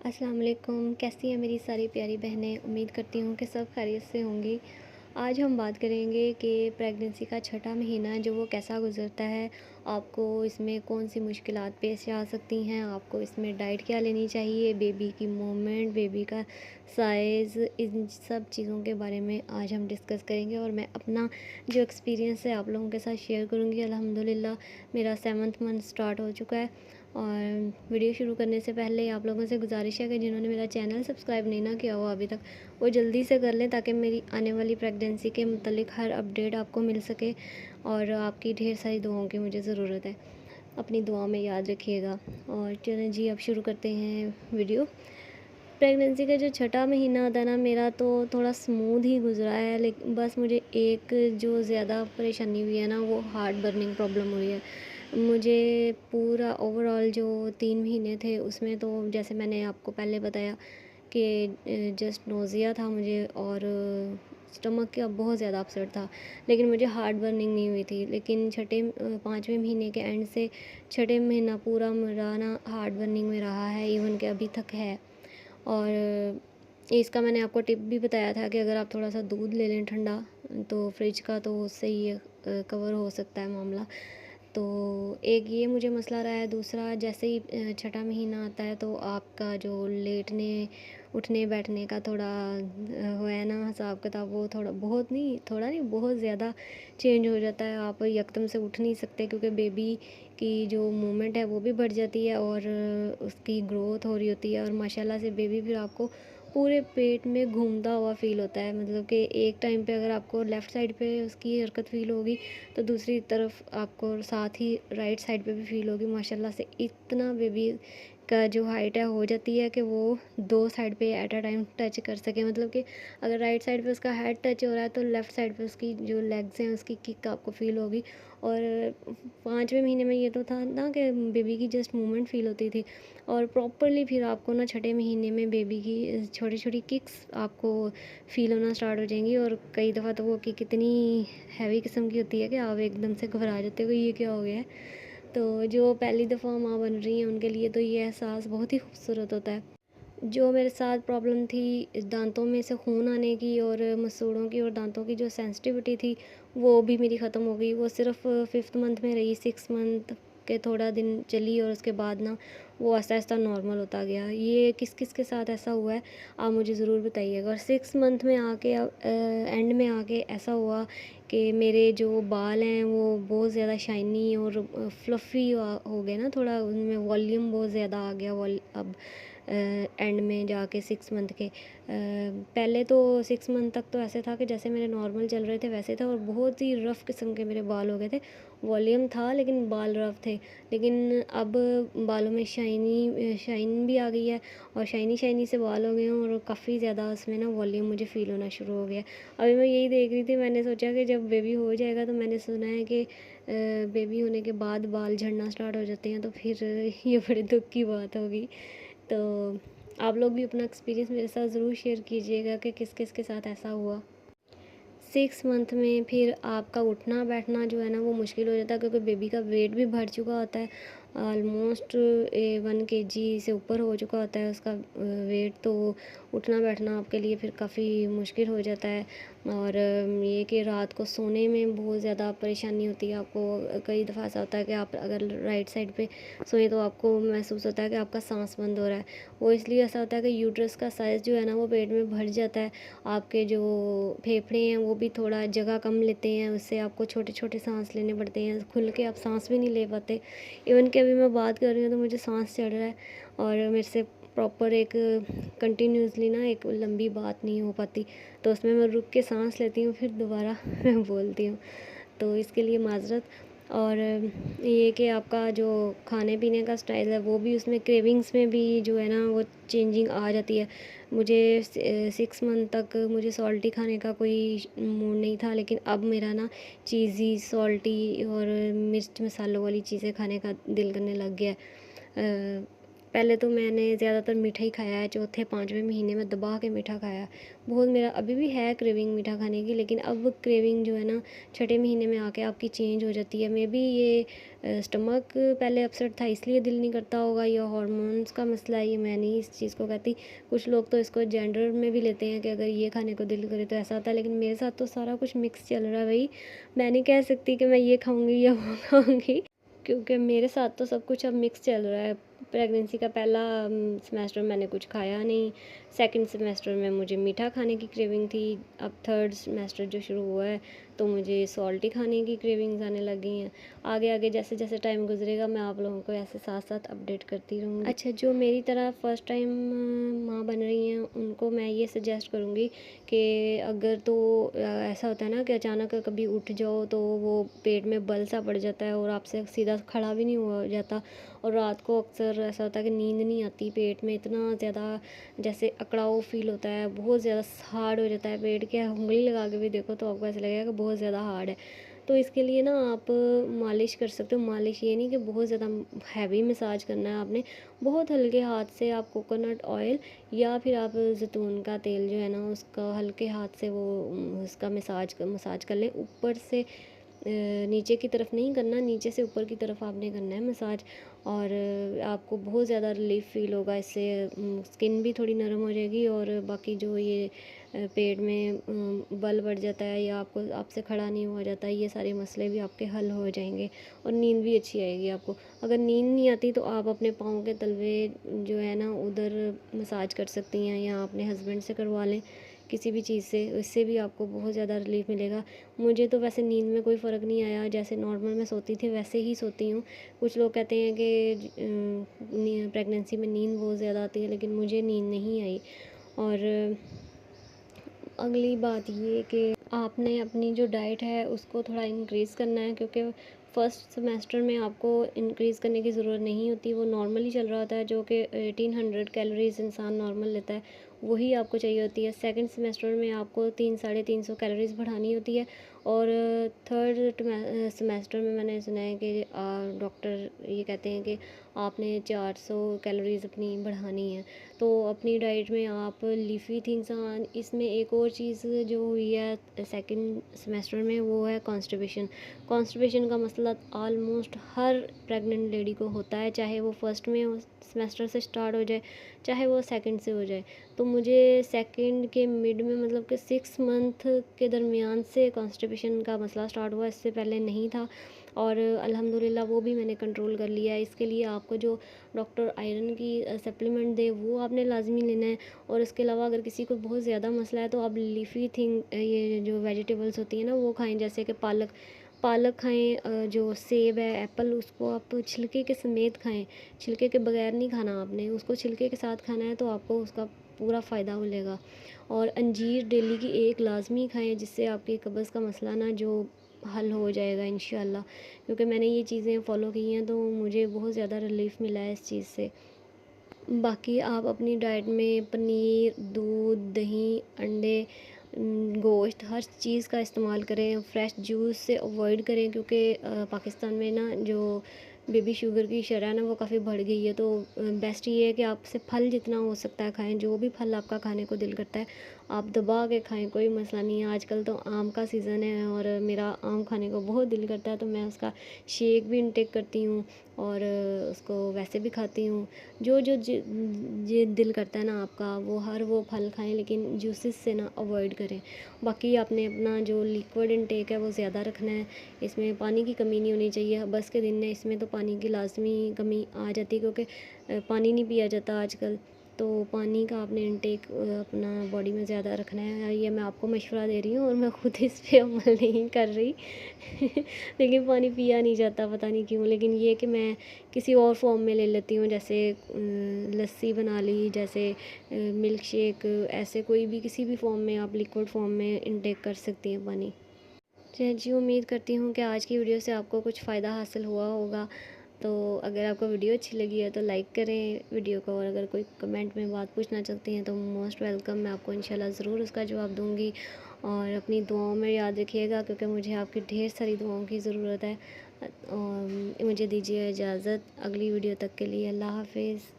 अस्सलाम वालेकुम। कैसी हैं मेरी सारी प्यारी बहनें। उम्मीद करती हूँ कि सब खैरियत से होंगी। आज हम बात करेंगे कि प्रेगनेंसी का छठा महीना जो वो कैसा गुज़रता है, आपको इसमें कौन-सी मुश्किलात पेश आ सकती हैं, आपको इसमें डाइट क्या लेनी चाहिए, बेबी की मूवमेंट, बेबी का साइज़, इन सब चीज़ों के बारे में आज हम डिस्कस करेंगे और मैं अपना जो एक्सपीरियंस है आप लोगों के साथ शेयर करूँगी। अल्हम्दुलिल्लाह मेरा 7th मंथ स्टार्ट हो चुका है। और वीडियो शुरू करने से पहले आप लोगों से गुजारिश है कि जिन्होंने मेरा चैनल सब्सक्राइब नहीं ना किया हो अभी तक, वो जल्दी से कर लें ताकि मेरी आने वाली प्रेगनेंसी के मुतल्लिक हर अपडेट आपको मिल सके। और आपकी ढेर सारी दुआओं की मुझे ज़रूरत है, अपनी दुआ में याद रखिएगा। और चलें जी, अब शुरू करते हैं वीडियो। प्रेगनेंसी का जो छठा महीना था ना, मेरा तो थोड़ा स्मूथ ही गुजरा है, लेकिन बस मुझे एक जो ज़्यादा परेशानी हुई है ना, वो हार्ट बर्निंग प्रॉब्लम हुई है मुझे। पूरा ओवरऑल जो 3 महीने थे उसमें तो जैसे मैंने आपको पहले बताया कि जस्ट नोज़िया था मुझे और स्टमक का बहुत ज़्यादा अपसेट था, लेकिन मुझे हार्ट बर्निंग नहीं हुई थी। लेकिन 5वें महीने के एंड से छठे महीना पूरा मेरा ना हार्ट बर्निंग में रहा है, इवन के अभी तक है। और इसका मैंने आपको टिप भी बताया था कि अगर आप थोड़ा सा दूध ले लें ठंडा, तो फ्रिज का, तो उससे ये कवर हो सकता है मामला। तो एक ये मुझे मसला रहा है। दूसरा, जैसे ही छठा महीना आता है तो आपका जो लेटने उठने बैठने का थोड़ा वो है ना हिसाब किताब, वो थोड़ा बहुत नहीं, थोड़ा नहीं बहुत ज़्यादा चेंज हो जाता है। आप यकदम से उठ नहीं सकते क्योंकि बेबी की जो मूवमेंट है वो भी बढ़ जाती है और उसकी ग्रोथ हो रही होती है। और माशाल्लाह से बेबी फिर आपको पूरे पेट में घूमता हुआ फ़ील होता है। मतलब कि एक टाइम पे अगर आपको लेफ़्ट साइड पे उसकी हरकत फ़ील होगी तो दूसरी तरफ आपको साथ ही राइट साइड पे भी फ़ील होगी। माशाल्लाह से इतना बेबी का जो हाइट है हो जाती है कि वो 2 साइड पे एट अ टाइम टच कर सके। मतलब कि अगर राइट साइड पे उसका हेड टच हो रहा है तो लेफ़्ट साइड पे उसकी जो लेग्स हैं उसकी किक आपको फ़ील होगी। और 5वें महीने में ये तो था ना कि बेबी की जस्ट मूवमेंट फ़ील होती थी। और प्रॉपरली फिर आपको ना छठे महीने में बेबी की छोटी-छोटी किक्स आपको फ़ील होना स्टार्ट हो जाएंगी। और कई दफ़ा तो वो किक इतनी हैवी किस्म की होती है कि आप एकदम से घबरा जाते हो कि ये क्या हो गया है। तो जो पहली दफ़ा माँ बन रही हैं उनके लिए तो ये एहसास बहुत ही खूबसूरत होता है। जो मेरे साथ प्रॉब्लम थी दांतों में से खून आने की और मसूड़ों की और दांतों की जो सेंसिटिविटी थी, वो भी मेरी ख़त्म हो गई। वो सिर्फ़ 5th मंथ में रही, 6 मंथ के थोड़ा दिन चली और उसके बाद ना वो आहिस्ता-आहिस्ता नॉर्मल होता गया। ये किस-किस के साथ ऐसा हुआ है, आप मुझे ज़रूर बताइएगा। और 6 मंथ में आके एंड में आके ऐसा हुआ कि मेरे जो बाल हैं वो बहुत ज़्यादा शाइनी और फ्लफ़ी हो गए ना, थोड़ा उनमें वॉल्यूम बहुत ज़्यादा आ गया। अब एंड में जाके 6 मंथ के पहले तो 6 मंथ तक तो ऐसे था कि जैसे मेरे नॉर्मल चल रहे थे वैसे था, और बहुत ही रफ़ किस्म के मेरे बाल हो गए थे। वॉल्यूम था लेकिन बाल रफ़ थे। लेकिन अब बालों में शाइन भी आ गई है और शाइनी शाइनी से बाल हो गए हैं और काफ़ी ज़्यादा उसमें ना वॉल्यूम मुझे फ़ील होना शुरू हो गया। अभी मैं यही देख रही थी, मैंने सोचा कि जब बेबी हो जाएगा, तो मैंने सुना है कि बेबी होने के बाद बाल झड़ना स्टार्ट हो जाते हैं, तो फिर ये बड़े दुःख की बात होगी। तो आप लोग भी अपना एक्सपीरियंस मेरे साथ ज़रूर शेयर कीजिएगा कि किस किस के साथ ऐसा हुआ। 6 मंथ में फिर आपका उठना बैठना जो है ना वो मुश्किल हो जाता है क्योंकि बेबी का वेट भी बढ़ चुका होता है। ऑलमोस्ट 1 केजी से ऊपर हो चुका होता है उसका वेट। तो उठना बैठना आपके लिए फिर काफ़ी मुश्किल हो जाता है। और ये कि रात को सोने में बहुत ज़्यादा परेशानी होती है आपको। कई दफ़ा ऐसा होता है कि आप अगर राइट साइड पे सोएं तो आपको महसूस होता है कि आपका सांस बंद हो रहा है। वो इसलिए ऐसा होता है कि यूट्रस का साइज़ जो है ना वो पेट में भर जाता है। आपके जो फेफड़े हैं वो भी थोड़ा जगह कम लेते हैं, उससे आपको छोटे-छोटे साँस लेने पड़ते हैं, खुल के आप साँस भी नहीं ले पाते। इवन कि अभी मैं बात कर रही हूँ तो मुझे साँस चढ़ रहा है और मेरे से प्रॉपर एक कंटिन्यूअसली ना एक लंबी बात नहीं हो पाती। तो उसमें मैं रुक के साँस लेती हूँ फिर दोबारा मैं बोलती हूँ। तो इसके लिए माज़रत। और ये कि आपका जो खाने-पीने का स्टाइल है वो भी, उसमें क्रेविंग्स में भी जो है ना वो चेंजिंग आ जाती है। मुझे 6 मंथ तक मुझे सॉल्टी खाने का कोई मूड नहीं था, लेकिन अब मेरा ना चीज़ी, सॉल्टी और मिर्च मसालों वाली चीज़ें खाने का दिल करने लग गया है। पहले तो मैंने ज़्यादातर मीठा ही खाया है, चौथे पाँचवें महीने में दबा के मीठा खाया। बहुत मेरा अभी भी है क्रेविंग मीठा खाने की, लेकिन अब क्रेविंग जो है ना छठे महीने में आके आपकी चेंज हो जाती है। मे बी ये स्टमक पहले अपसेट था इसलिए दिल नहीं करता होगा, या हार्मोन्स का मसला है, ये मैं नहीं इस चीज़ को कहती। कुछ लोग तो इसको जेंडर में भी लेते हैं कि अगर ये खाने को दिल करे तो ऐसा होता है, लेकिन मेरे साथ तो सारा कुछ मिक्स चल रहा है भाई। मैं नहीं कह सकती कि मैं ये खाऊंगी या वो खाऊंगी, क्योंकि मेरे साथ तो सब कुछ अब मिक्स चल रहा है। प्रेगनेंसी का पहला सेमेस्टर मैंने कुछ खाया नहीं, सेकंड सेमेस्टर में मुझे मीठा खाने की क्रेविंग थी, अब थर्ड सेमेस्टर जो शुरू हुआ है तो मुझे सॉल्टी खाने की क्रेविंग्स आने लग गई हैं। आगे आगे जैसे जैसे टाइम गुजरेगा मैं आप लोगों को ऐसे साथ साथ अपडेट करती रहूँगी। अच्छा, जो मेरी तरह फ़र्स्ट टाइम माँ बन रही हैं उनको मैं ये सजेस्ट करूँगी कि अगर तो ऐसा होता है ना कि अचानक कभी उठ जाओ तो वो पेट में बल सा पड़ जाता है और आपसे सीधा खड़ा भी नहीं हुआ जाता, और रात को अक्सर ऐसा होता है कि नींद नहीं आती, पेट में इतना ज़्यादा जैसे अकड़ाव फील होता है, बहुत ज़्यादा हार्ड हो जाता है पेट के, उंगली लगा के भी देखो तो आपको ऐसा लगेगा कि बहुत ज़्यादा हार्ड है। तो इसके लिए ना आप मालिश कर सकते हो। मालिश ये नहीं कि बहुत ज़्यादा हैवी मसाज करना है आपने, बहुत हल्के हाथ से आप कोकोनट ऑयल या फिर आप ज़ैतून का तेल जो है ना उसका हल्के हाथ से वो उसका मसाज कर लें। ऊपर से नीचे की तरफ नहीं करना, नीचे से ऊपर की तरफ आपने करना है मसाज, और आपको बहुत ज़्यादा रिलीफ फील होगा इससे। स्किन भी थोड़ी नरम हो जाएगी, और बाकी जो ये पेट में बल बढ़ जाता है या आपको आपसे खड़ा नहीं हुआ जाता, ये सारे मसले भी आपके हल हो जाएंगे और नींद भी अच्छी आएगी आपको। अगर नींद नहीं आती तो आप अपने पाँव के तलवे जो है ना उधर मसाज कर सकती हैं, या अपने हस्बैंड से करवा लें किसी भी चीज़ से, इससे भी आपको बहुत ज़्यादा रिलीफ मिलेगा। मुझे तो वैसे नींद में कोई फ़र्क नहीं आया, जैसे नॉर्मल मैं सोती थी वैसे ही सोती हूँ। कुछ लोग कहते हैं कि प्रेगनेंसी में नींद बहुत ज़्यादा आती है, लेकिन मुझे नींद नहीं आई। और अगली बात ये कि आपने अपनी जो डाइट है उसको थोड़ा इंक्रीज़ करना है, क्योंकि फर्स्ट सेमेस्टर में आपको इंक्रीज़ करने की ज़रूरत नहीं होती, वो नॉर्मली चल रहा होता है, जो कि 1800 कैलोरीज इंसान नॉर्मल लेता है वही आपको चाहिए होती है। सेकंड सेमेस्टर में आपको 300-350 कैलोरीज बढ़ानी होती है, और थर्ड सेमेस्टर में मैंने सुना है कि डॉक्टर ये कहते हैं कि आपने 400 कैलोरीज अपनी बढ़ानी है। तो अपनी डाइट में आप लीफ़ी थिंग्स, इसमें एक और चीज़ जो हुई है सेकंड सेमेस्टर में वो है कॉन्स्टिपेशन। कॉन्स्टिपेशन का मसला ऑलमोस्ट हर प्रेग्नेंट लेडी को होता है, चाहे वो फर्स्ट में सेमेस्टर से स्टार्ट हो जाए चाहे वो सेकंड से हो जाए। तो मुझे सेकंड के मिड में मतलब कि 6 मंथ के दरमियान से कॉन्स्टिपेशन का मसला स्टार्ट हुआ, इससे पहले नहीं था, और अल्हम्दुलिल्लाह वो भी मैंने कंट्रोल कर लिया है। इसके लिए आपको जो डॉक्टर आयरन की सप्लीमेंट दे वो आपने लाजमी लेना है, और इसके अलावा अगर किसी को बहुत ज़्यादा मसला है तो आप लीफ़ी थिंग ये जो वेजिटेबल्स होती हैं ना वो खाएं, जैसे कि पालक पालक खाएं, जो सेब है एप्पल उसको आप छिलके के समेत खाएं, छिलके के बगैर नहीं खाना आपने, उसको छिलके के साथ खाना है तो आपको उसका पूरा फ़ायदा मिलेगा। और अंजीर डेली की एक लाजमी खाएं, जिससे आपकी कब्ज़ का मसला ना जो हल हो जाएगा इंशाल्लाह, क्योंकि मैंने ये चीज़ें फ़ॉलो की हैं तो मुझे बहुत ज़्यादा रिलीफ़ मिला है इस चीज़ से। बाकी आप अपनी डाइट में पनीर, दूध, दही, अंडे, गोश्त हर चीज़ का इस्तेमाल करें। फ्रेश जूस से अवॉइड करें, क्योंकि पाकिस्तान में ना जो बेबी शुगर की शरह है ना वो काफ़ी बढ़ गई है। तो बेस्ट ये है कि आपसे फल जितना हो सकता है खाएं, जो भी फल आपका खाने को दिल करता है आप दबा के खाएं, कोई मसला नहीं है। आजकल तो आम का सीज़न है और मेरा आम खाने को बहुत दिल करता है, तो मैं उसका शेक भी इंटेक करती हूँ और उसको वैसे भी खाती हूँ। जो जो ये दिल करता है ना आपका वो फल खाएं, लेकिन जूसेस से ना अवॉइड करें। बाकी आपने अपना जो लिक्विड इनटेक है वो ज़्यादा रखना है, इसमें पानी की कमी नहीं होनी चाहिए। बस के दिन में इसमें तो पानी की लाजमी कमी आ जाती है, क्योंकि पानी नहीं पिया जाता आजकल। तो पानी का आपने इनटेक अपना बॉडी में ज़्यादा रखना है। ये मैं आपको मशवरा दे रही हूँ और मैं खुद इस पे अमल नहीं कर रही लेकिन पानी पिया नहीं जाता पता नहीं क्यों। लेकिन ये कि मैं किसी और फॉर्म में ले लेती हूँ, जैसे लस्सी बना ली, जैसे मिल्क शेक, ऐसे कोई भी किसी भी फॉर्म में आप लिक्विड फॉर्म में इनटेक कर सकती हैं पानी। जी जी, उम्मीद करती हूँ कि आज की वीडियो से आपको कुछ फ़ायदा हासिल हुआ होगा। तो अगर आपको वीडियो अच्छी लगी है तो लाइक करें वीडियो को, और अगर कोई कमेंट में बात पूछना चाहती हैं तो मोस्ट वेलकम, मैं आपको इंशाल्लाह ज़रूर उसका जवाब दूँगी। और अपनी दुआओं में याद रखिएगा, क्योंकि मुझे आपकी ढेर सारी दुआओं की ज़रूरत है। और मुझे दीजिए इजाज़त, अगली वीडियो तक के लिए अल्लाह हाफ़िज़।